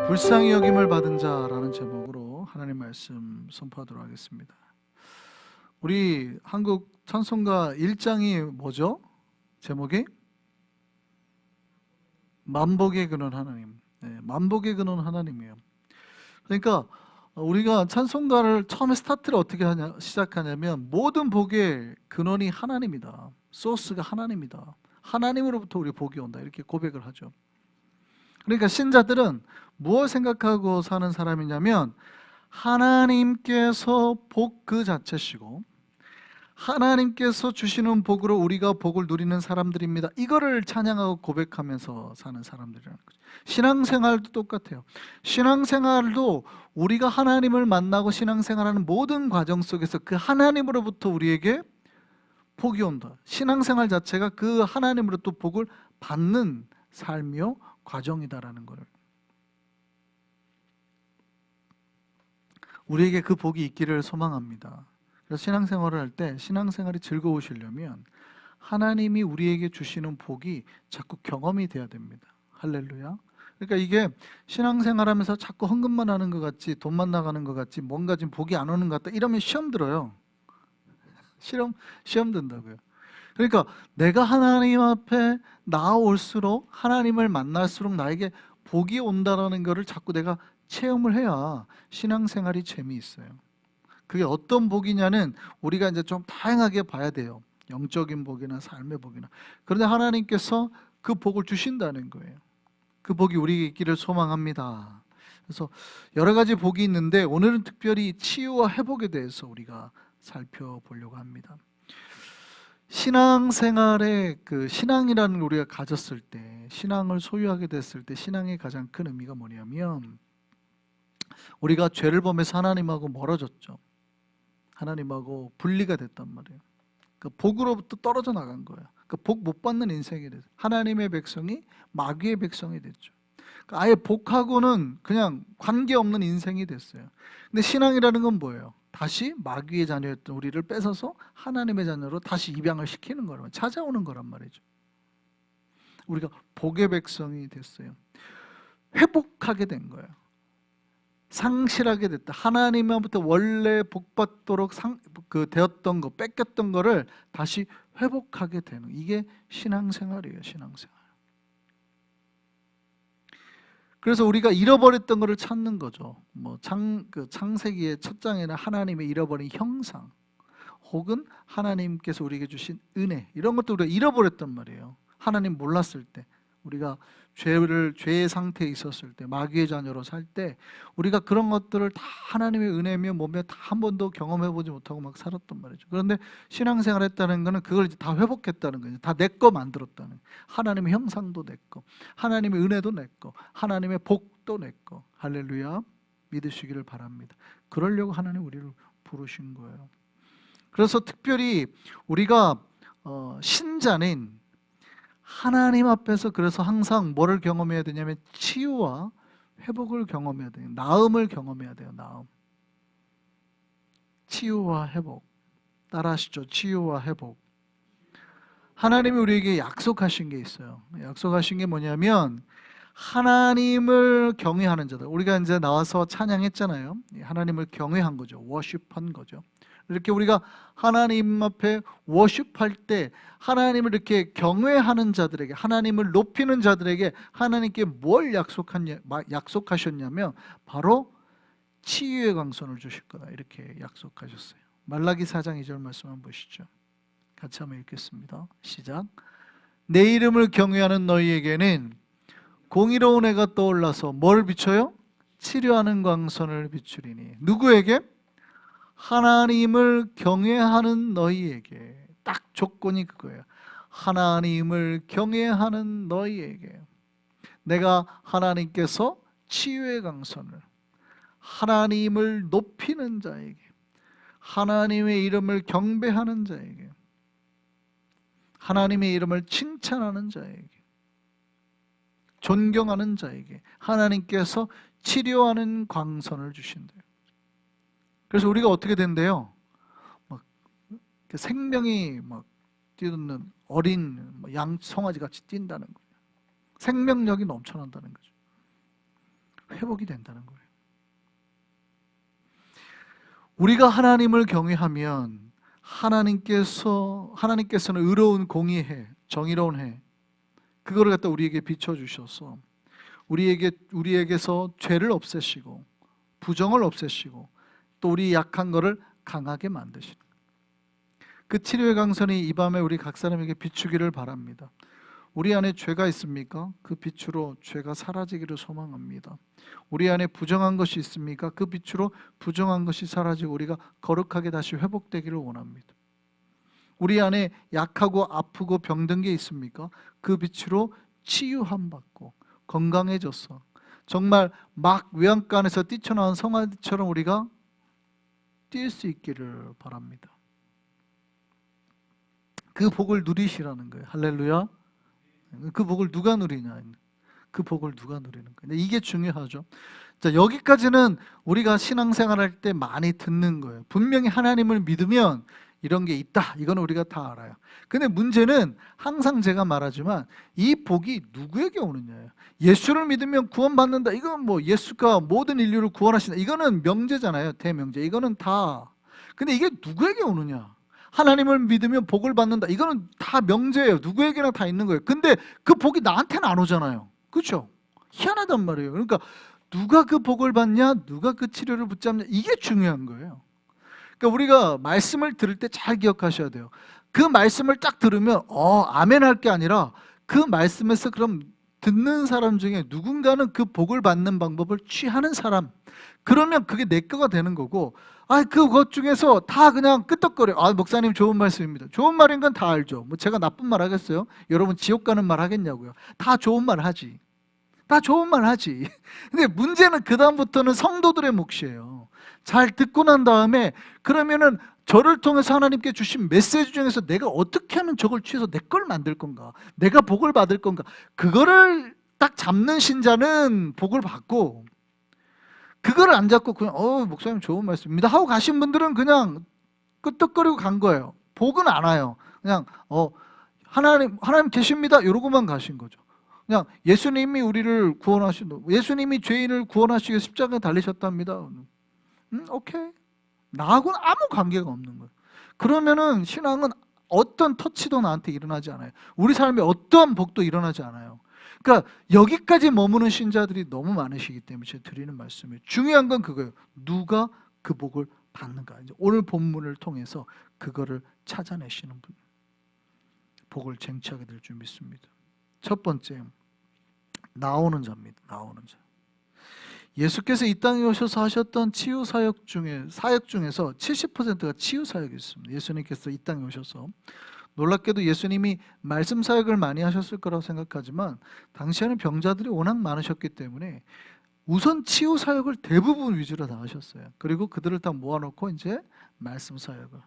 불쌍히 여김을 받은 자라는 제목으로 하나님 말씀 선포하도록 하겠습니다. 우리 한국 찬송가 1장이 뭐죠? 제목이 만복의 근원 하나님. 만복의 근원 하나님이에요. 그러니까 우리가 찬송가를 처음에 스타트를 어떻게 시작하냐면 모든 복의 근원이 하나님이다. 소스가 하나님이다. 하나님으로부터 우리 복이 온다. 이렇게 고백을 하죠. 그러니까 신자들은 무엇 생각하고 사는 사람이냐면 하나님께서 복 그 자체시고 하나님께서 주시는 복으로 우리가 복을 누리는 사람들입니다. 이거를 찬양하고 고백하면서 사는 사람들이라는 거죠. 신앙생활도 똑같아요. 신앙생활도 우리가 하나님을 만나고 신앙생활하는 모든 과정 속에서 그 하나님으로부터 우리에게 복이 온다. 신앙생활 자체가 그 하나님으로부터 복을 받는 삶이요 과정이다라는 거를, 우리에게 그 복이 있기를 소망합니다. 그래서 신앙생활을 할 때 신앙생활이 즐거우시려면 하나님이 우리에게 주시는 복이 자꾸 경험이 돼야 됩니다. 할렐루야. 그러니까 이게 신앙생활하면서 자꾸 헌금만 하는 것 같지, 돈만 나가는 것 같지, 뭔가 지금 복이 안 오는 것 같다 이러면 시험 들어요. 시험 든다고요. 그러니까 내가 하나님 앞에 나아올수록, 하나님을 만날수록 나에게 복이 온다라는 것을 자꾸 내가 체험을 해야 신앙생활이 재미있어요. 그게 어떤 복이냐는 우리가 이제 좀 다양하게 봐야 돼요. 영적인 복이나 삶의 복이나. 그런데 하나님께서 그 복을 주신다는 거예요. 그 복이 우리에게 있기를 소망합니다. 그래서 여러 가지 복이 있는데 오늘은 특별히 치유와 회복에 대해서 우리가 살펴보려고 합니다. 신앙생활에 신앙이라는 우리가 가졌을 때, 신앙을 소유하게 됐을 때 신앙의 가장 큰 의미가 뭐냐면 우리가 죄를 범해서 하나님하고 멀어졌죠. 하나님하고 분리가 됐단 말이에요. 그 복으로부터 떨어져 나간 거예요. 그 복 못 받는 인생이 됐어요. 하나님의 백성이 마귀의 백성이 됐죠. 아예 복하고는 그냥 관계없는 인생이 됐어요. 근데 신앙이라는 건 뭐예요? 다시 마귀의 자녀였던 우리를 뺏어서 하나님의 자녀로 다시 입양을 시키는 거란, 찾아오는 거란 말이죠. 우리가 복의 백성이 됐어요. 회복하게 된 거예요. 상실하게 됐다. 하나님으로부터 원래 복받도록 되었던 거, 뺏겼던 거를 다시 회복하게 되는, 이게 신앙생활이에요. 신앙생활. 그래서 우리가 잃어버렸던 거를 찾는 거죠. 창세기의 첫 장에는 하나님의 잃어버린 형상, 혹은 하나님께서 우리에게 주신 은혜, 이런 것도 우리가 잃어버렸단 말이에요. 하나님 몰랐을 때, 우리가 죄의 상태에 있었을 때, 마귀의 자녀로 살 때 우리가 그런 것들을 다 하나님의 은혜며 뭐며 다 한 번도 경험해보지 못하고 막 살았단 말이죠. 그런데 신앙생활 했다는 거는 그걸 이제 다 회복했다는 거예요. 다 내 거 만들었다는, 하나님의 형상도 내 거, 하나님의 은혜도 내 거, 하나님의 복도 내 거. 할렐루야. 믿으시기를 바랍니다. 그러려고 하나님 우리를 부르신 거예요. 그래서 특별히 우리가 신자는 하나님 앞에서, 그래서 항상 뭐를 경험해야 되냐면 치유와 회복을 경험해야 돼요. 나음을 경험해야 돼요. 나음. 치유와 회복. 따라하시죠. 치유와 회복. 하나님이 우리에게 약속하신 게 있어요. 약속하신 게 뭐냐면 하나님을 경외하는 자들. 우리가 이제 나와서 찬양했잖아요. 하나님을 경외한 거죠. 워십한 거죠. 이렇게 우리가 하나님 앞에 워십할 때 하나님을 이렇게 경외하는 자들에게, 하나님을 높이는 자들에게 하나님께 뭘 약속하셨냐면 바로 치유의 강선을 주실 거다, 이렇게 약속하셨어요. 말라기 4장 2절 말씀 한번 보시죠. 같이 한번 읽겠습니다. 시작. 내 이름을 경외하는 너희에게는 공의로운 해가 떠올라서 뭘 비춰요? 치료하는 광선을 비추리니. 누구에게? 하나님을 경외하는 너희에게. 딱 조건이 그거예요. 하나님을 경외하는 너희에게 내가 하나님께서 치유의 강선을, 하나님을 높이는 자에게, 하나님의 이름을 경배하는 자에게, 하나님의 이름을 칭찬하는 자에게, 존경하는 자에게 하나님께서 치료하는 광선을 주신대요. 그래서 우리가 어떻게 된대요? 막 생명이 막 뛰는 어린 양 송아지 같이 뛴다는 거예요. 생명력이 넘쳐난다는 거죠. 회복이 된다는 거예요. 우리가 하나님을 경외하면 하나님께서는 의로운 공의해, 정의로운 해, 그거를 갖다 우리에게 비춰주셔서 우리에게서 죄를 없애시고 부정을 없애시고 또 우리 약한 거를 강하게 만드시는 그 치료의 강선이 이 밤에 우리 각 사람에게 비추기를 바랍니다. 우리 안에 죄가 있습니까? 그 빛으로 죄가 사라지기를 소망합니다. 우리 안에 부정한 것이 있습니까? 그 빛으로 부정한 것이 사라지고 우리가 거룩하게 다시 회복되기를 원합니다. 우리 안에 약하고 아프고 병든 게 있습니까? 그 빛으로 치유함 받고 건강해져서 정말 막 외양간에서 뛰쳐나온 성아처럼 우리가 뛸 수 있기를 바랍니다. 그 복을 누리시라는 거예요. 할렐루야. 그 복을 누가 누리냐? 그 복을 누가 누리는 거예요? 이게 중요하죠. 자, 여기까지는 우리가 신앙생활할 때 많이 듣는 거예요. 분명히 하나님을 믿으면 이런 게 있다. 이건 우리가 다 알아요. 근데 문제는 항상 제가 말하지만 이 복이 누구에게 오느냐예요. 예수를 믿으면 구원받는다. 이건 뭐 예수가 모든 인류를 구원하신다. 이거는 명제잖아요. 대명제. 이거는 다. 근데 이게 누구에게 오느냐? 하나님을 믿으면 복을 받는다. 이거는 다 명제예요. 누구에게나 다 있는 거예요. 근데 그 복이 나한테는 안 오잖아요. 그렇죠? 희한하단 말이에요. 그러니까 누가 그 복을 받냐? 누가 그 치료를 붙잡냐? 이게 중요한 거예요. 그러니까 우리가 말씀을 들을 때 잘 기억하셔야 돼요. 그 말씀을 딱 들으면 아멘 할 게 아니라 그 말씀에서 그럼 듣는 사람 중에 누군가는 그 복을 받는 방법을 취하는 사람, 그러면 그게 내 거가 되는 거고, 그것 중에서 다 그냥 끄떡거려. 목사님 좋은 말씀입니다. 좋은 말인 건 다 알죠. 뭐 제가 나쁜 말 하겠어요? 여러분 지옥 가는 말 하겠냐고요? 다 좋은 말 하지. 다 좋은 말 하지. 근데 문제는 그다음부터는 성도들의 몫이에요. 잘 듣고 난 다음에 그러면은 저를 통해서 하나님께 주신 메시지 중에서 내가 어떻게 하면 저걸 취해서 내 걸 만들 건가? 내가 복을 받을 건가? 그거를 딱 잡는 신자는 복을 받고, 그거를 안 잡고 그냥 목사님 좋은 말씀입니다 하고 가신 분들은 그냥 끄떡거리고 간 거예요. 복은 안 와요. 그냥 하나님 계십니다 이러고만 가신 거죠. 그냥 예수님이 우리를 예수님이 죄인을 구원하시기 위해 십자가에 달리셨답니다. 오케이. 나하고는 아무 관계가 없는 거예요. 그러면은 신앙은 어떤 터치도 나한테 일어나지 않아요. 우리 삶에 어떠한 복도 일어나지 않아요. 그러니까 여기까지 머무는 신자들이 너무 많으시기 때문에 제가 드리는 말씀이에요. 중요한 건 그거예요. 누가 그 복을 받는가. 이제 오늘 본문을 통해서 그거를 찾아내시는 분, 복을 쟁취하게 될 줄 믿습니다. 첫 번째, 나오는 자입니다. 나오는 자. 예수께서 이 땅에 오셔서 하셨던 치유 사역 중에서 70%가 치유 사역이었습니다. 예수님께서 이 땅에 오셔서, 놀랍게도 예수님이 말씀 사역을 많이 하셨을 거라고 생각하지만 당시에는 병자들이 워낙 많으셨기 때문에 우선 치유 사역을 대부분 위주로 다 하셨어요. 그리고 그들을 다 모아놓고 이제 말씀 사역을,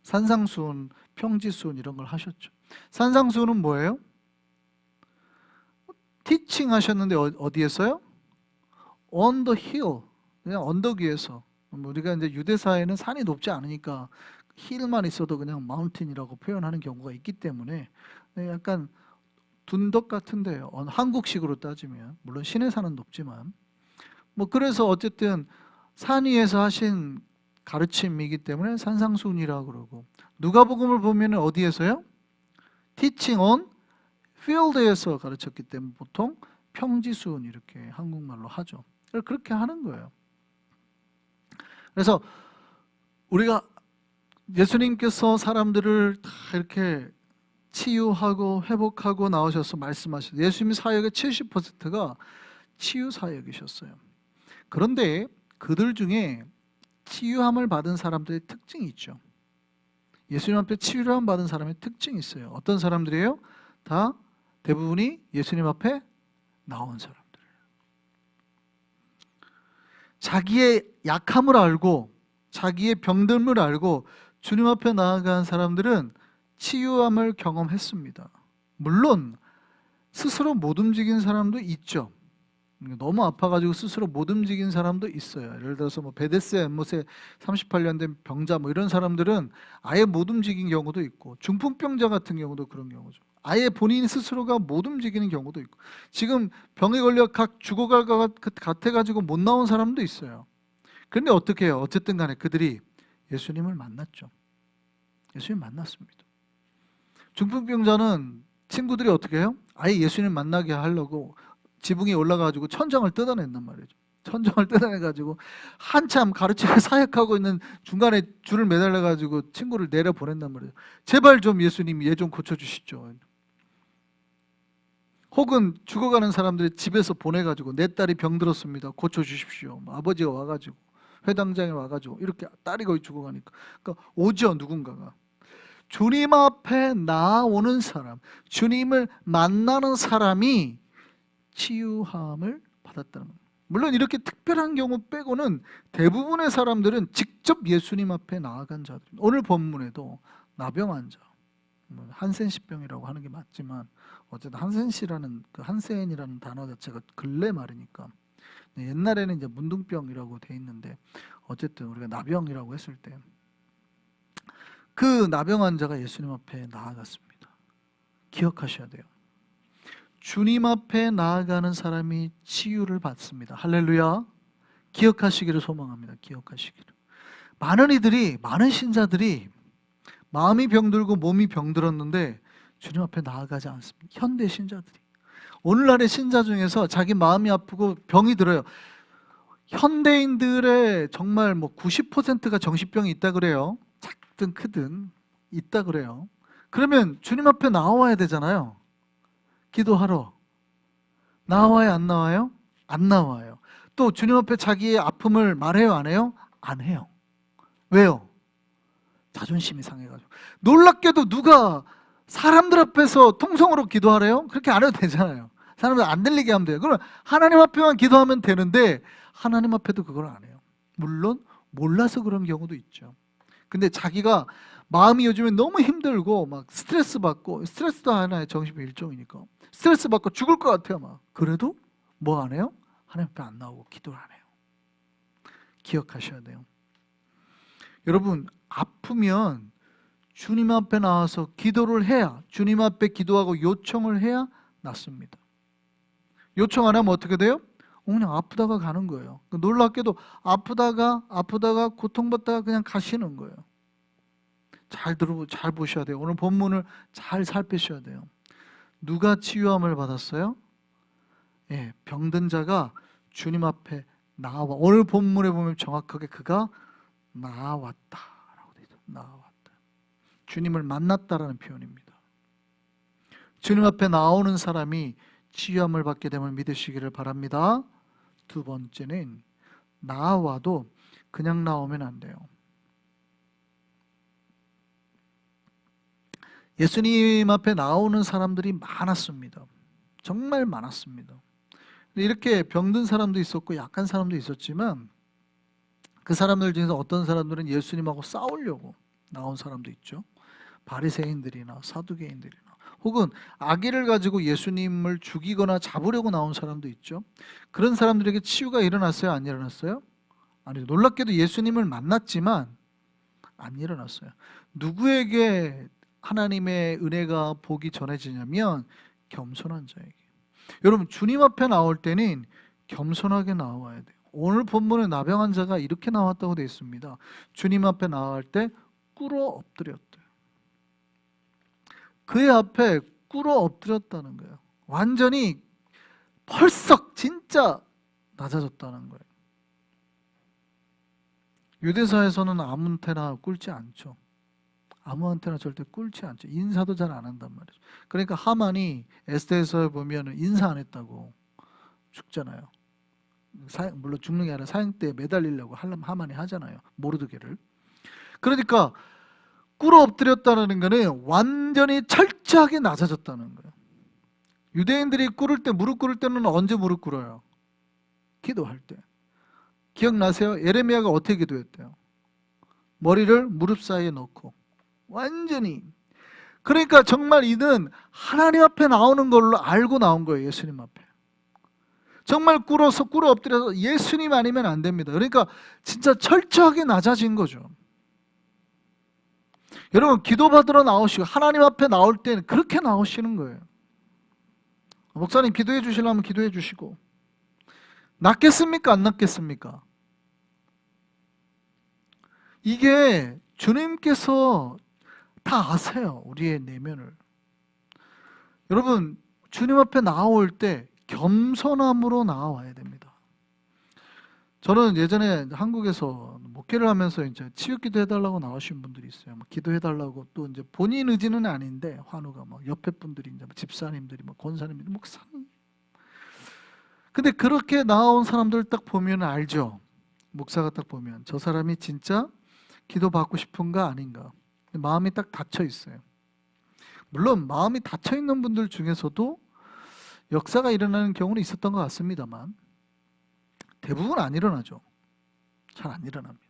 산상수훈, 평지수훈 이런 걸 하셨죠. 산상수훈은 뭐예요? 티칭 하셨는데 어디에서요? On the hill, 그냥 언덕 위에서. 우리가 이제 유대사에는 산이 높지 않으니까 힐만 있어도 그냥 마운틴이라고 표현하는 경우가 있기 때문에 약간 둔덕 같은데요. 한국식으로 따지면 물론 시내 산은 높지만 그래서 어쨌든 산 위에서 하신 가르침이기 때문에 산상수훈이라고 그러고, 누가복음을 보면 어디에서요? Teaching on field에서 가르쳤기 때문에 보통 평지수훈 이렇게 한국말로 하죠. 그렇게 하는 거예요. 그래서 우리가 예수님께서 사람들을 다 이렇게 치유하고 회복하고 나오셔서 말씀하셨어요. 예수님 사역의 70%가 치유 사역이셨어요. 그런데 그들 중에 치유함을 받은 사람들의 특징이 있죠. 예수님 앞에 치유함 받은 사람의 특징이 있어요. 어떤 사람들이에요? 다 대부분이 예수님 앞에 나온 사람들. 자기의 약함을 알고 자기의 병듦을 알고 주님 앞에 나아간 사람들은 치유함을 경험했습니다. 물론 스스로 못 움직인 사람도 있죠. 너무 아파가지고 스스로 못 움직인 사람도 있어요. 예를 들어서 뭐 베데스다 엠못에 38년 된 병자 뭐 이런 사람들은 아예 못 움직인 경우도 있고, 중풍병자 같은 경우도 그런 경우죠. 아예 본인 스스로가 못 움직이는 경우도 있고, 지금 병에 걸려 각 죽어갈 것 같아가지고 못 나온 사람도 있어요. 그런데 어떻게 해요? 어쨌든 간에 그들이 예수님을 만났죠. 예수님 만났습니다. 중풍병자는 친구들이 어떻게 해요? 아예 예수님 만나게 하려고 지붕에 올라가지고 천장을 뜯어낸단 말이죠. 천장을 뜯어내가지고 한참 가르치며 사역하고 있는 중간에 줄을 매달려가지고 친구를 내려 보낸단 말이죠. 제발 좀 예수님 얘 좀 고쳐주시죠. 혹은 죽어가는 사람들이 집에서 보내가지고 내 딸이 병들었습니다. 고쳐주십시오. 아버지가 와가지고 회당장에 와가지고 이렇게 딸이 거의 죽어가니까 그러니까 오죠 누군가가. 주님 앞에 나오는 사람, 주님을 만나는 사람이 치유함을 받았다는 겁니다. 물론 이렇게 특별한 경우 빼고는 대부분의 사람들은 직접 예수님 앞에 나아간 자들입니다. 오늘 본문에도 나병 환자, 한센시병이라고 하는 게 맞지만 어쨌든 한센시라는 그 한센이라는 단어 자체가 근래 말이니까 옛날에는 이제 문둥병이라고 돼 있는데 어쨌든 우리가 나병이라고 했을 때 그 나병 환자가 예수님 앞에 나아갔습니다. 기억하셔야 돼요. 주님 앞에 나아가는 사람이 치유를 받습니다. 할렐루야. 기억하시기를 소망합니다. 기억하시기를. 많은 신자들이 마음이 병들고 몸이 병들었는데 주님 앞에 나아가지 않습니다. 현대 신자들이. 오늘날의 신자 중에서 자기 마음이 아프고 병이 들어요. 현대인들의 정말 뭐 90%가 정신병이 있다 그래요. 작든 크든 있다 그래요. 그러면 주님 앞에 나와야 되잖아요. 기도하러. 나와요, 안 나와요? 안 나와요. 또 주님 앞에 자기의 아픔을 말해요, 안 해요? 안 해요. 왜요? 자존심이 상해가지고. 놀랍게도 누가 사람들 앞에서 통성으로 기도하래요? 그렇게 안 해도 되잖아요. 사람들 안 들리게 하면 돼요. 그럼 하나님 앞에만 기도하면 되는데 하나님 앞에도 그걸 안 해요. 물론 몰라서 그런 경우도 있죠. 근데 자기가 마음이 요즘에 너무 힘들고 막 스트레스 받고, 스트레스도 하나의 정신의 일종이니까 스트레스 받고 죽을 것 같아요. 막 그래도 뭐 안 해요? 하나님 앞에 안 나오고 기도를 안 해요. 기억하셔야 돼요. 여러분, 아프면 주님 앞에 나와서 기도를 해야, 주님 앞에 기도하고 요청을 해야 낫습니다. 요청 안 하면 어떻게 돼요? 그냥 아프다가 가는 거예요. 놀랍게도 아프다가 고통받다가 그냥 가시는 거예요. 잘 보셔야 돼요. 오늘 본문을 잘 살피셔야 돼요. 누가 치유함을 받았어요? 예, 병든 자가 주님 앞에 나와. 오늘 본문에 보면 정확하게 그가 나왔다라고 되어 있어요. 나왔다. 주님을 만났다라는 표현입니다. 주님 앞에 나오는 사람이 치유함을 받게 됨을 믿으시기를 바랍니다. 두 번째는 나와도 그냥 나오면 안 돼요. 예수님 앞에 나오는 사람들이 많았습니다. 정말 많았습니다. 이렇게 병든 사람도 있었고 약한 사람도 있었지만 그 사람들 중에서 어떤 사람들은 예수님하고 싸우려고 나온 사람도 있죠. 바리새인들이나 사두개인들이나 혹은 악의를 가지고 예수님을 죽이거나 잡으려고 나온 사람도 있죠. 그런 사람들에게 치유가 일어났어요? 안 일어났어요? 아니, 놀랍게도 예수님을 만났지만 안 일어났어요. 누구에게 하나님의 은혜가 복이 전해지냐면 겸손한 자에게. 여러분, 주님 앞에 나올 때는 겸손하게 나와야 돼요. 오늘 본문에 나병한 자가 이렇게 나왔다고 되어 있습니다. 주님 앞에 나갈 때 꿇어 엎드렸대요. 그의 앞에 꿇어 엎드렸다는 거예요. 완전히 펄썩 진짜 낮아졌다는 거예요. 유대사에서는 아무한테나 꿇지 않죠. 아무한테나 절대 꿇지 않죠. 인사도 잘 안 한단 말이죠. 그러니까 하만이 에스더에서 보면 인사 안 했다고 죽잖아요. 물론 죽는 게 아니라 사형대에 매달리려고 하만이 하잖아요. 모르드게를. 그러니까 꿇어 엎드렸다는 것은 완전히 철저하게 낮아졌다는 거예요. 유대인들이 무릎 꿇을 때는 언제 무릎 꿇어요? 기도할 때. 기억나세요? 예레미야가 어떻게 기도했대요? 머리를 무릎 사이에 넣고 완전히. 그러니까 정말 이는 하나님 앞에 나오는 걸로 알고 나온 거예요. 예수님 앞에. 정말 꿇어 엎드려서 예수님 아니면 안 됩니다. 그러니까 진짜 철저하게 낮아진 거죠. 여러분, 기도받으러 나오시고 하나님 앞에 나올 때는 그렇게 나오시는 거예요. 목사님 기도해 주시려면 기도해 주시고. 낫겠습니까? 안 낫겠습니까? 이게 주님께서 다 아세요. 우리의 내면을. 여러분, 주님 앞에 나올 때 겸손함으로 나와야 됩니다. 저는 예전에 한국에서 목회를 하면서 이제 치유기도 해달라고 나오신 분들이 있어요. 뭐 기도해달라고, 또 이제 본인 의지는 아닌데 환우가 막 옆에 분들이 이제 집사님들이 막 권사님들이 목사님. 근데 그렇게 나온 사람들 딱 보면 알죠. 목사가 딱 보면 저 사람이 진짜 기도받고 싶은가 아닌가. 마음이 딱 닫혀 있어요. 물론 마음이 닫혀 있는 분들 중에서도 역사가 일어나는 경우는 있었던 것 같습니다만 대부분 안 일어나죠. 잘 안 일어납니다.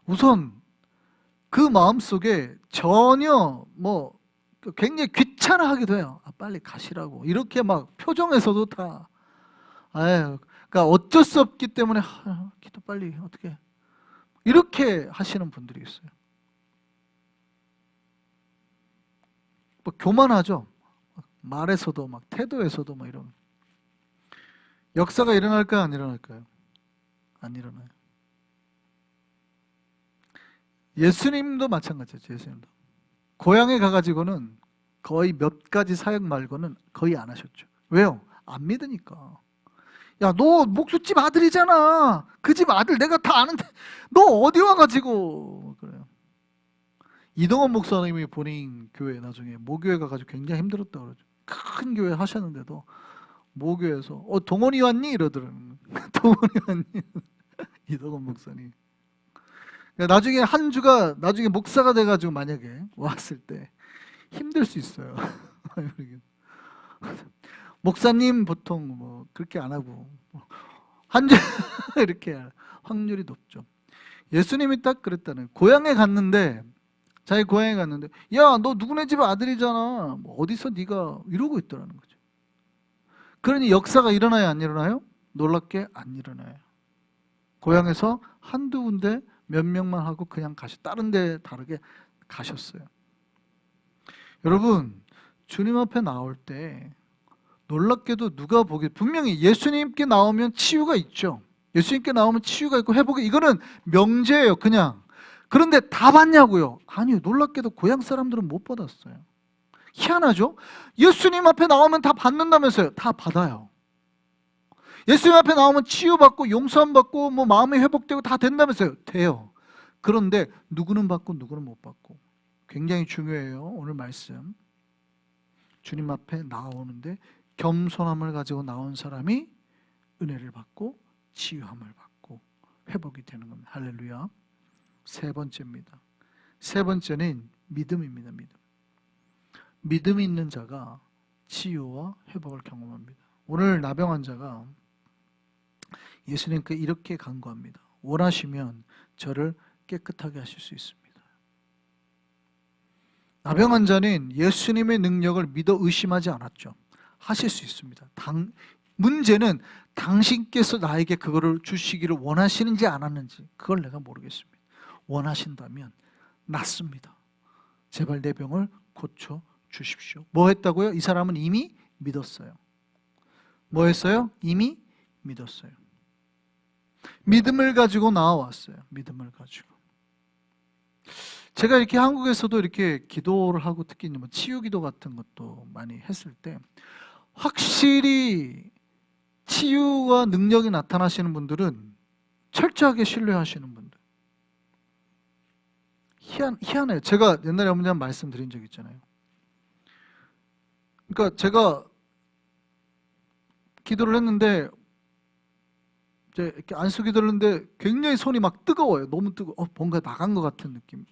우선 그 마음속에 전혀 뭐 굉장히 귀찮아하기도 해요. 아, 빨리 가시라고. 이렇게 막 표정에서도 다 아유, 그러니까 어쩔 수 없기 때문에 기도 빨리 어떻게 이렇게 하시는 분들이 있어요. 뭐 교만하죠. 말에서도 막 태도에서도 막 이런. 역사가 일어날까요? 안 일어날까요? 안 일어나요. 예수님도 마찬가지죠. 예수님도 고향에 가가지고는 거의 몇 가지 사역 말고는 거의 안 하셨죠. 왜요? 안 믿으니까. 야, 너 목수집 아들이잖아. 그 집 아들 내가 다 아는데 너 어디 와가지고 그래요. 이동원 목사님이 본인 교회 나중에 모교회 가가지고 굉장히 힘들었다고 그러죠. 큰 교회 하셨는데도 모교에서 동원이 왔니? 이러더라고요. 동원이 왔니? 이동원 목사님. 그러니까 나중에 한 주가 나중에 목사가 돼가지고 만약에 왔을 때 힘들 수 있어요. 목사님 보통 뭐 그렇게 안 하고 한 주 이렇게 할 확률이 높죠. 예수님이 딱 그랬다는 고향에 갔는데 자기 고향에 갔는데 야, 너 누구네 집 아들이잖아. 뭐 어디서 네가 이러고 있더라는 거죠. 그러니 역사가 일어나요, 안 일어나요? 놀랍게 안 일어나요. 고향에서 한두 군데 몇 명만 하고 그냥 다른 데 다르게 가셨어요. 여러분, 주님 앞에 나올 때 놀랍게도 누가 보기 분명히 예수님께 나오면 치유가 있죠. 예수님께 나오면 치유가 있고 회복이 이거는 명제예요, 그냥. 그런데 다 받냐고요? 아니요. 놀랍게도 고향 사람들은 못 받았어요. 희한하죠? 예수님 앞에 나오면 다 받는다면서요. 다 받아요. 예수님 앞에 나오면 치유받고 용서함 받고 뭐 마음이 회복되고 다 된다면서요. 돼요. 그런데 누구는 받고 누구는 못 받고. 굉장히 중요해요. 오늘 말씀. 주님 앞에 나오는데 겸손함을 가지고 나온 사람이 은혜를 받고 치유함을 받고 회복이 되는 겁니다. 할렐루야. 세 번째입니다. 세 번째는 믿음입니다. 믿음이 있는 자가 치유와 회복을 경험합니다. 오늘 나병 환자가 예수님께 이렇게 간구합니다. 원하시면 저를 깨끗하게 하실 수 있습니다. 나병 환자는 예수님의 능력을 믿어 의심하지 않았죠. 하실 수 있습니다. 문제는 당신께서 나에게 그거를 주시기를 원하시는지 안 하는지 그걸 내가 모르겠습니다. 원하신다면 낫습니다. 제발 내 병을 고쳐 주십시오. 뭐 했다고요? 이 사람은 이미 믿었어요. 뭐 했어요? 이미 믿었어요. 믿음을 가지고 나와왔어요. 믿음을 가지고. 제가 이렇게 한국에서도 이렇게 기도를 하고 특히 뭐 치유기도 같은 것도 많이 했을 때 확실히 치유와 능력이 나타나시는 분들은 철저하게 신뢰하시는 분들. 희한해요. 제가 옛날에 어머니한테 말씀드린 적 있잖아요. 그러니까 제가 기도를 했는데 이제 이렇게 안수 기도를 했는데 굉장히 손이 막 뜨거워요. 너무 뜨거워. 뭔가 나간 것 같은 느낌.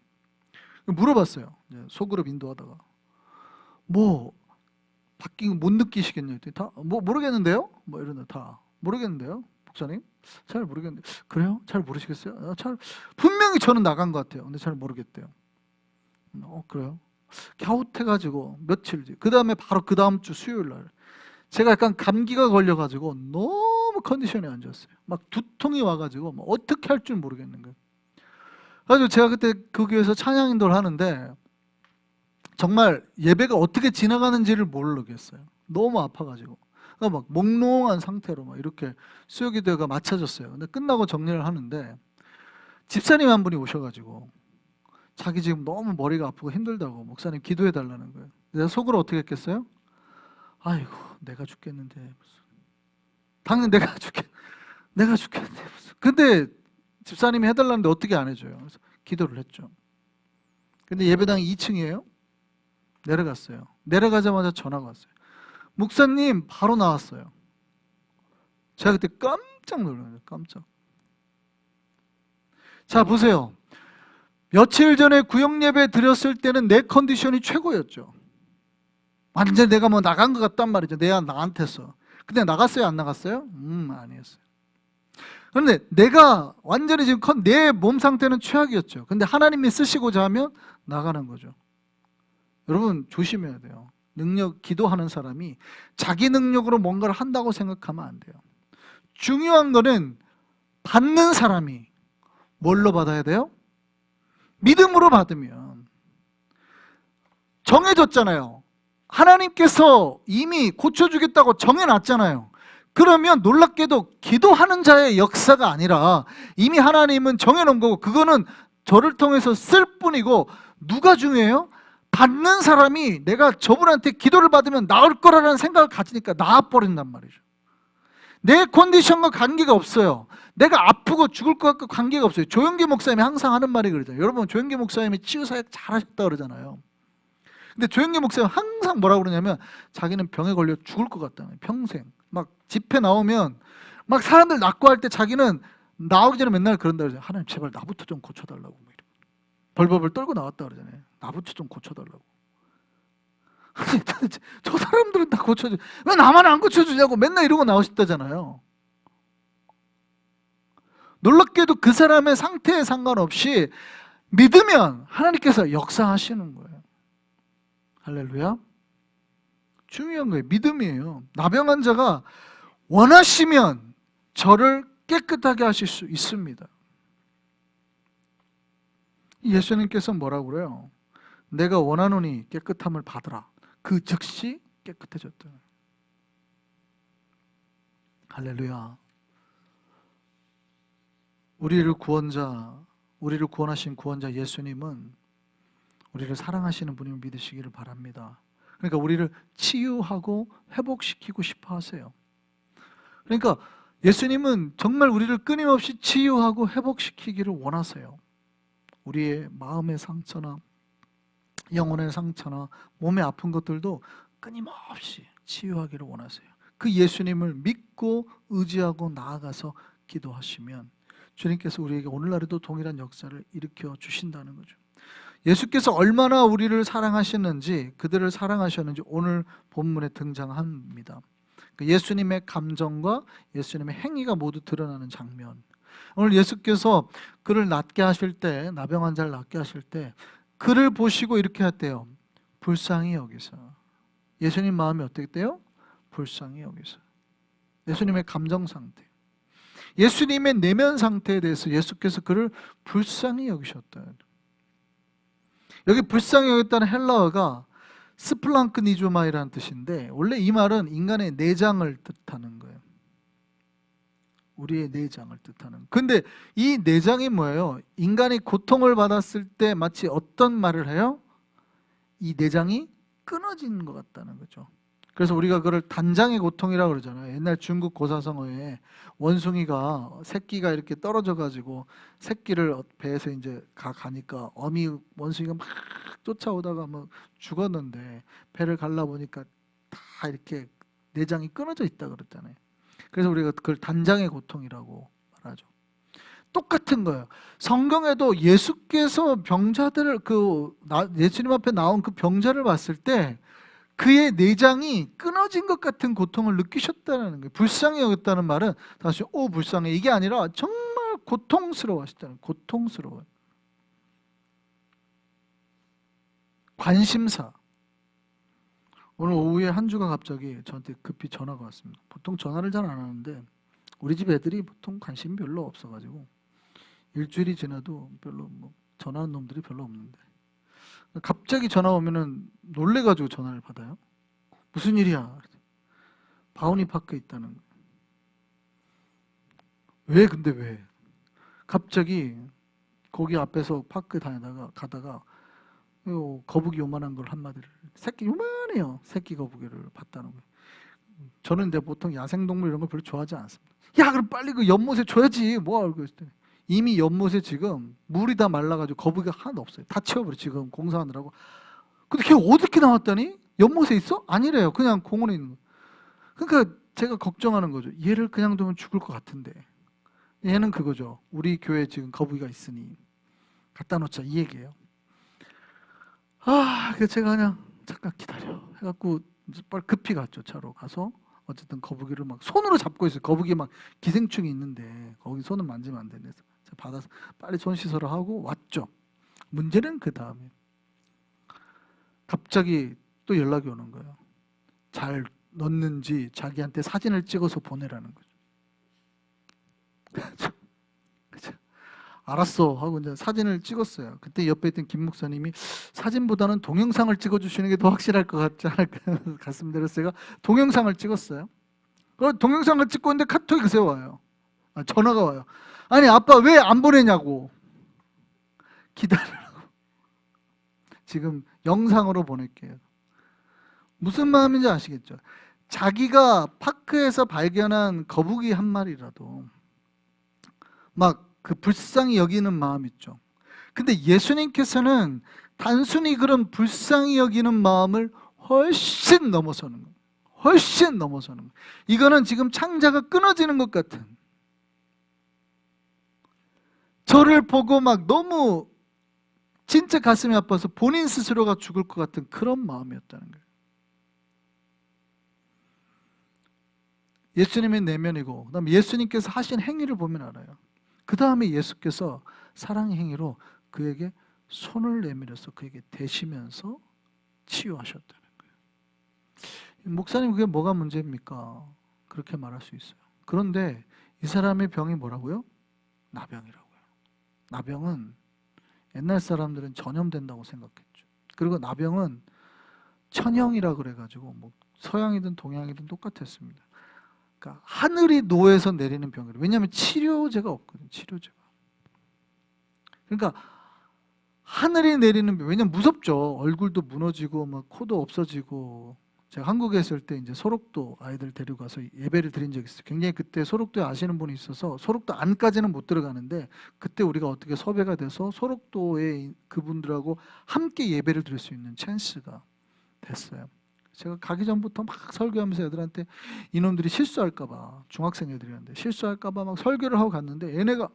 물어봤어요. 소그룹 인도하다가 뭐 바뀐 거 못 느끼시겠냐고. 다 뭐 모르겠는데요? 뭐 이러는 다 모르겠는데요, 목사님? 잘 모르겠는데. 그래요? 잘 모르시겠어요? 잘 분명히 저는 나간 것 같아요. 근데 잘 모르겠대요. 그래요? 갸웃해가지고 며칠 뒤, 그 다음에 바로 그 다음 주 수요일 날 제가 약간 감기가 걸려가지고 너무 컨디션이 안 좋았어요. 막 두통이 와가지고 뭐 어떻게 할 줄 모르겠는 거예요. 그래서 제가 그때 그 교회에서 찬양 인도를 하는데 정말 예배가 어떻게 지나가는지를 모르겠어요. 너무 아파가지고. 그러니까 막 몽롱한 상태로 막 이렇게 수요기도가 맞춰졌어요. 근데 끝나고 정리를 하는데 집사님 한 분이 오셔가지고 자기 지금 너무 머리가 아프고 힘들다고 목사님 기도해 달라는 거예요. 내가 속으로 어떻게 했겠어요? 아이고 내가 죽겠는데 무슨. 당연히 내가 죽겠는데 무슨. 근데 집사님이 해달라는데 어떻게 안 해줘요? 그래서 기도를 했죠. 근데 예배당이 2층이에요. 내려갔어요. 내려가자마자 전화가 왔어요. 목사님 바로 나왔어요. 제가 그때 깜짝 놀랐어요. 깜짝. 자 보세요. 며칠 전에 구역 예배 드렸을 때는 내 컨디션이 최고였죠. 완전 내가 뭐 나간 것 같단 말이죠. 나한테서. 근데 나갔어요? 안 나갔어요? 아니었어요. 그런데 내가 완전히 지금 내 몸 상태는 최악이었죠. 근데 하나님이 쓰시고자 하면 나가는 거죠. 여러분 조심해야 돼요. 기도하는 사람이 자기 능력으로 뭔가를 한다고 생각하면 안 돼요. 중요한 거는 받는 사람이 뭘로 받아야 돼요? 믿음으로 받으면. 정해졌잖아요. 하나님께서 이미 고쳐주겠다고 정해놨잖아요. 그러면 놀랍게도 기도하는 자의 역사가 아니라 이미 하나님은 정해놓은 거고 그거는 저를 통해서 쓸 뿐이고 누가 중요해요? 받는 사람이 내가 저분한테 기도를 받으면 나을 거라는 생각을 가지니까 나아버린단 말이죠. 내 컨디션과 관계가 없어요. 내가 아프고 죽을 것 같고 관계가 없어요. 조영기 목사님이 항상 하는 말이 그러잖아요. 여러분 조영기 목사님이 치유사역 잘하셨다 그러잖아요. 근데 조영기 목사님 항상 뭐라고 그러냐면 자기는 병에 걸려 죽을 것 같다는 거예요. 평생. 막 집회 나오면 막 사람들 낫고 할 때 자기는 나오기 전에 맨날 그런다 그러잖아요. 하나님 제발 나부터 좀 고쳐달라고. 벌벌벌 떨고 나왔다 그러잖아요. 나부터 좀 고쳐달라고. 아니, 저 사람들은 다 고쳐줘. 왜 나만 안 고쳐주냐고 맨날 이러고 나오셨다잖아요. 놀랍게도 그 사람의 상태에 상관없이 믿으면 하나님께서 역사하시는 거예요. 할렐루야. 중요한 거예요. 믿음이에요. 나병 환자가 원하시면 저를 깨끗하게 하실 수 있습니다. 예수님께서 뭐라고 그래요? 내가 원하노니 깨끗함을 받으라. 그 즉시 깨끗해졌다. 할렐루야. 우리를 구원하신 구원자 예수님은 우리를 사랑하시는 분임을 믿으시기를 바랍니다. 그러니까 우리를 치유하고 회복시키고 싶어 하세요. 그러니까 예수님은 정말 우리를 끊임없이 치유하고 회복시키기를 원하세요. 우리의 마음의 상처나 영혼의 상처나 몸의 아픈 것들도 끊임없이 치유하기를 원하세요. 그 예수님을 믿고 의지하고 나아가서 기도하시면 주님께서 우리에게 오늘날에도 동일한 역사를 일으켜 주신다는 거죠. 예수께서 얼마나 우리를 사랑하셨는지, 그들을 사랑하셨는지 오늘 본문에 등장합니다. 예수님의 감정과 예수님의 행위가 모두 드러나는 장면. 오늘 예수께서 그를 낫게 하실 때, 나병 환자를 낫게 하실 때 그를 보시고 이렇게 했대요. 불쌍히 여기서. 예수님 마음이 어떻게 돼요? 불쌍히 여기서. 예수님의 감정 상태, 예수님의 내면 상태에 대해서 예수께서 그를 불쌍히 여기셨다. 여기 불쌍히 여겼다는 헬라어가 스플랑크니조마이라는 뜻인데 원래 이 말은 인간의 내장을 뜻하는 거예요. 우리의 내장을 뜻하는. 근데 이 내장이 뭐예요? 인간이 고통을 받았을 때 마치 어떤 말을 해요? 이 내장이 끊어지는 것 같다는 거죠. 그래서 우리가 그걸 단장의 고통이라고 그러잖아요. 옛날 중국 고사성어에 원숭이가 새끼가 이렇게 떨어져 가지고 새끼를 배에서 이제 가니까 어미 원숭이가 막 쫓아오다가 막 죽었는데 배를 갈라 보니까 다 이렇게 내장이 끊어져 있다 그랬잖아요. 그래서 우리가 그걸 단장의 고통이라고 말하죠. 똑같은 거예요. 성경에도 예수께서 병자들을 예수님 앞에 나온 그 병자를 봤을 때 그의 내장이 끊어진 것 같은 고통을 느끼셨다는 거예요. 불쌍히 여겼다는 말은 다시 불쌍해 이게 아니라 정말 고통스러워하셨다는 거예요. 고통스러워요. 관심사. 오늘 오후에 한주가 갑자기 저한테 급히 전화가 왔습니다. 보통 전화를 잘 안 하는데 우리 집 애들이 보통 관심이 별로 없어가지고 일주일이 지나도 별로 뭐 전화하는 놈들이 별로 없는데 갑자기 전화 오면은 놀래가지고 전화를 받아요. 무슨 일이야? 바우니 파크에 있다는 거예요. 왜 근데 왜? 갑자기 거기 앞에서 파크 다니다가 가다가 거북이 요만한 걸 한 마리를 새끼 요만해요. 새끼 거북이를 봤다는 거예요. 저는 이제 보통 야생동물 이런 걸 별로 좋아하지 않습니다. 야 그럼 빨리 그 연못에 줘야지 뭐 알고 있을 때 이미 연못에 지금 물이 다 말라가지고 거북이가 하나도 없어요. 다 치워버려 지금 공사하느라고. 근데 걔 어떻게 나왔다니? 연못에 있어? 아니래요. 그냥 공원에 있는 거. 그러니까 제가 걱정하는 거죠. 얘를 그냥 두면 죽을 것 같은데 얘는 그거죠. 우리 교회에 지금 거북이가 있으니 갖다 놓자 이 얘기예요. 그래서 제가 그냥 잠깐 기다려 해갖고 빨리 급히 갔죠. 차로 가서 어쨌든 거북이를 막 손으로 잡고 있어요. 거북이 막 기생충이 있는데 거기 손을 만지면 안 되는데 제가 받아서 빨리 손 씻으러 하고 왔죠. 문제는 그 다음에 갑자기 또 연락이 오는 거예요. 잘 넣는지 자기한테 사진을 찍어서 보내라는 거죠. 그죠? 알았어 하고 이제 사진을 찍었어요. 그때 옆에 있던 김 목사님이 사진보다는 동영상을 찍어주시는 게 더 확실할 것 같지 않을까 같습니다. 그래서 제가 동영상을 찍었어요. 그 동영상을 찍고 있는데 카톡이 그새 와요. 전화가 와요. 아니 아빠 왜 안 보내냐고. 기다리라고. 지금 영상으로 보낼게요. 무슨 마음인지 아시겠죠? 자기가 파크에서 발견한 거북이 한 마리라도 막 그 불쌍히 여기는 마음 있죠. 근데 예수님께서는 단순히 그런 불쌍히 여기는 마음을 훨씬 넘어서는 거예요. 훨씬 넘어서는 거예요. 이거는 지금 창자가 끊어지는 것 같은, 저를 보고 막 너무 진짜 가슴이 아파서 본인 스스로가 죽을 것 같은 그런 마음이었다는 거예요. 예수님의 내면이고 그다음에 예수님께서 하신 행위를 보면 알아요. 그 다음에 예수께서 사랑의 행위로 그에게 손을 내밀어서 그에게 대시면서 치유하셨다는 거예요. 목사님 그게 뭐가 문제입니까? 그렇게 말할 수 있어요. 그런데 이 사람의 병이 뭐라고요? 나병이라고요. 나병은 옛날 사람들은 전염된다고 생각했죠. 그리고 나병은 천형이라 그래가지고 뭐 서양이든 동양이든 똑같았습니다. 그러니까 하늘이 노에서 내리는 병이래요. 왜냐하면 치료제가 없거든요. 치료제가. 그러니까 하늘이 내리는 병. 왜냐면 무섭죠. 얼굴도 무너지고 막 코도 없어지고. 제가 한국에 있을 때 이제 소록도 아이들 데리고 가서 예배를 드린 적이 있어요. 굉장히 그때 소록도에 아시는 분이 있어서 소록도 안까지는 못 들어가는데 그때 우리가 어떻게 섭외가 돼서 소록도에 그분들하고 함께 예배를 드릴 수 있는 찬스가 됐어요. 제가 가기 전부터 막 설교하면서 애들한테 이놈들이 실수할까봐, 중학생 애들이었는데 실수할까봐 막 설교를 하고 갔는데 얘네가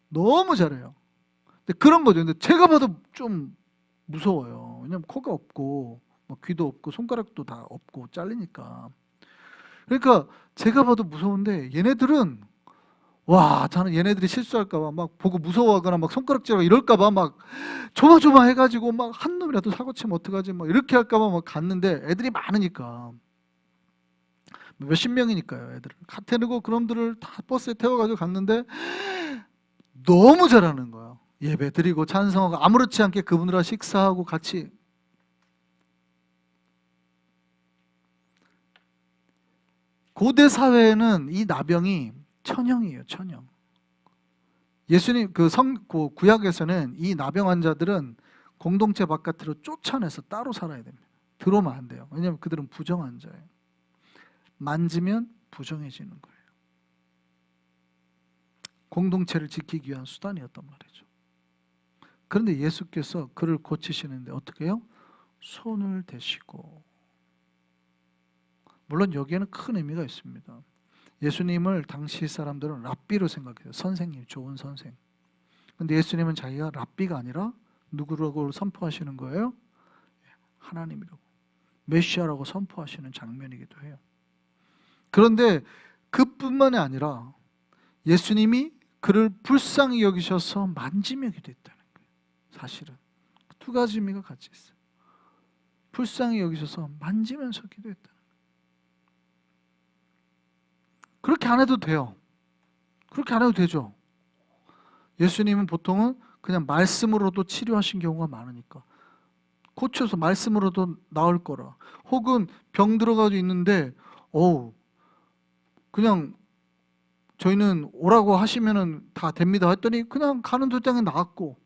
너무 잘해요. 근데 그런 거죠. 근데 제가 봐도 좀 무서워요. 왜냐면 코가 없고 뭐 귀도 없고 손가락도 다 없고 잘리니까. 그러니까 제가 봐도 무서운데 얘네들은 와, 저는 얘네들이 실수할까봐 막 보고 무서워하거나 막 손가락질하고 이럴까봐 막 조마조마해가지고 막 한 놈이라도 사고 치면 어떡하지 막 이렇게 할까봐 막 갔는데 애들이 많으니까 몇십 명이니까요. 애들을 카테르고 그놈들을 다 버스에 태워가지고 갔는데 너무 잘하는 거야. 예배 드리고 찬성하고 아무렇지 않게 그분들과 식사하고 같이. 고대 사회에는 이 나병이 천형이에요. 천형. 예수님 그 구약에서는 이 나병 환자들은 공동체 바깥으로 쫓아내서 따로 살아야 됩니다. 들어오면 안 돼요. 왜냐하면 그들은 부정 환자예요. 만지면 부정해지는 거예요. 공동체를 지키기 위한 수단이었단 말이죠. 그런데 예수께서 그를 고치시는데 어떻게 해요? 손을 대시고. 물론 여기에는 큰 의미가 있습니다. 예수님을 당시 사람들은 랍비로 생각해요. 선생님, 좋은 선생. 근데 예수님은 자기가 랍비가 아니라 누구라고 선포하시는 거예요? 하나님이라고. 메시아라고 선포하시는 장면이기도 해요. 그런데 그뿐만이 아니라 예수님이 그를 불쌍히 여기셔서 만지며 기도했다는 거예요. 사실은 두 가지 의미가 같이 있어요. 불쌍히 여기셔서 만지면서 기도했다. 그렇게 안 해도 돼요. 그렇게 안 해도 되죠. 예수님은 보통은 그냥 말씀으로도 치료하신 경우가 많으니까, 고쳐서 말씀으로도 나을 거라. 혹은 병 들어가지고 있는데 그냥 저희는 오라고 하시면은 다 됩니다 했더니 그냥 가는 도장에 나았고,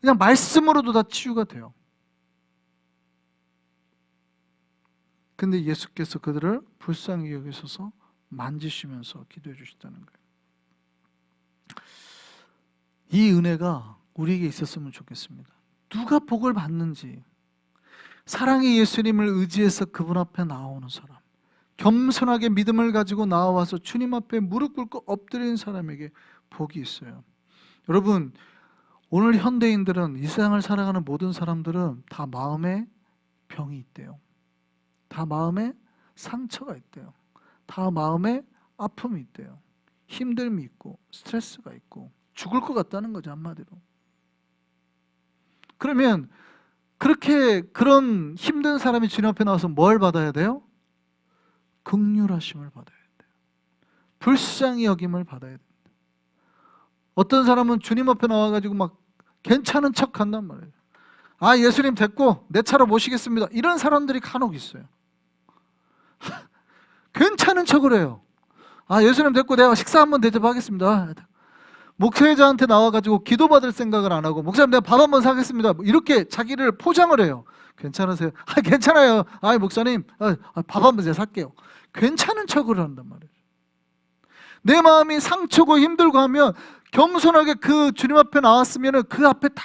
그냥 말씀으로도 다 치유가 돼요. 근데 예수께서 그들을 불쌍히 여기셔서 만지시면서 기도해 주셨다는 거예요. 이 은혜가 우리에게 있었으면 좋겠습니다. 누가 복을 받는지, 사랑의 예수님을 의지해서 그분 앞에 나오는 사람, 겸손하게 믿음을 가지고 나와서 주님 앞에 무릎 꿇고 엎드리는 사람에게 복이 있어요. 여러분, 오늘 현대인들은, 이 세상을 살아가는 모든 사람들은 다 마음에 병이 있대요. 다 마음에 상처가 있대요. 다 마음에 아픔이 있대요. 힘듦이 있고 스트레스가 있고 죽을 것 같다는 거죠, 한마디로. 그러면 그런 힘든 사람이 주님 앞에 나와서 뭘 받아야 돼요? 긍휼하심을 받아야 돼요. 불쌍히 여김을 받아야 됩니다. 어떤 사람은 주님 앞에 나와가지고 막 괜찮은 척 한단 말이에요. 아, 예수님 됐고 내 차로 모시겠습니다. 이런 사람들이 간혹 있어요. 괜찮은 척을 해요. 아, 예수님 됐고 내가 식사 한번 대접하겠습니다. 목회자한테 나와가지고 기도받을 생각을 안 하고, 목사님 내가 밥 한번 사겠습니다, 이렇게 자기를 포장을 해요. 괜찮으세요? 아, 괜찮아요. 아, 목사님 밥 한번 제가 살게요. 괜찮은 척을 한단 말이에요. 내 마음이 상처고 힘들고 하면 겸손하게 그 주님 앞에 나왔으면 그 앞에 다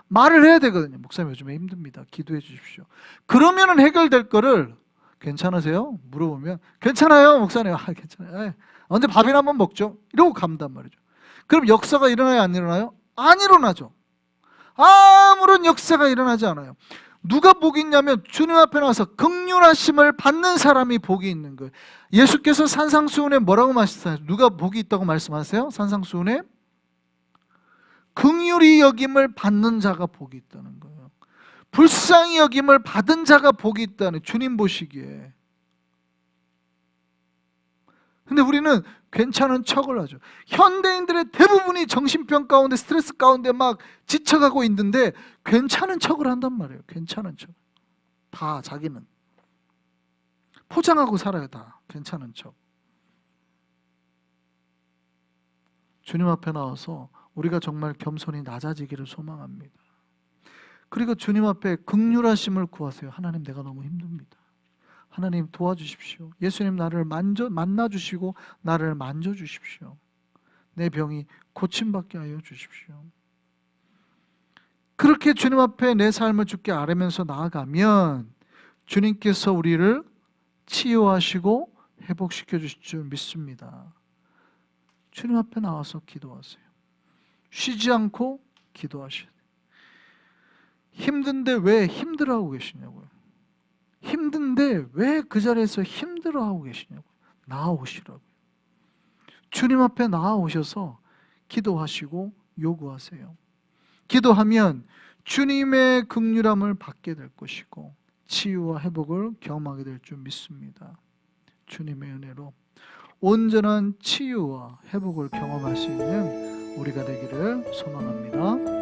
말을 해야 되거든요. 목사님 요즘에 힘듭니다, 기도해 주십시오. 그러면은 해결될 거를 괜찮으세요? 물어보면 괜찮아요 목사님. 아, 괜찮아요. 에이, 언제 밥이나 한번 먹죠, 이러고 간단 말이죠. 그럼 역사가 일어나요, 안 일어나요? 안 일어나죠. 아무런 역사가 일어나지 않아요. 누가 복이 있냐면 주님 앞에 나와서 긍휼하심을 받는 사람이 복이 있는 거예요. 예수께서 산상수훈에 뭐라고 말씀하세요? 누가 복이 있다고 말씀하세요? 산상수훈에 긍휼히 여김을 받는 자가 복이 있다는 거예요. 불쌍히 여김을 받은 자가 복이 있다는, 주님 보시기에. 근데 우리는 괜찮은 척을 하죠. 현대인들의 대부분이 정신병 가운데, 스트레스 가운데 막 지쳐가고 있는데 괜찮은 척을 한단 말이에요. 괜찮은 척. 다 자기는 포장하고 살아요. 다 괜찮은 척. 주님 앞에 나와서 우리가 정말 겸손히 낮아지기를 소망합니다. 그리고 주님 앞에 긍휼하심을 구하세요. 하나님, 내가 너무 힘듭니다. 하나님 도와주십시오. 예수님, 나를 만나주시고 나를 만져주십시오. 내 병이 고침받게 하여 주십시오. 그렇게 주님 앞에 내 삶을 주께 아뢰면서 나아가면 주님께서 우리를 치유하시고 회복시켜 주실 줄 믿습니다. 주님 앞에 나와서 기도하세요. 쉬지 않고 기도하셔야 돼요. 힘든데 왜 힘들어하고 계시냐고요. 힘든데 왜 그 자리에서 힘들어하고 계시냐고요. 나아오시라고요. 주님 앞에 나아오셔서 기도하시고 요구하세요. 기도하면 주님의 긍휼함을 받게 될 것이고 치유와 회복을 경험하게 될 줄 믿습니다. 주님의 은혜로 온전한 치유와 회복을 경험할 수 있는 우리가 되기를 소망합니다.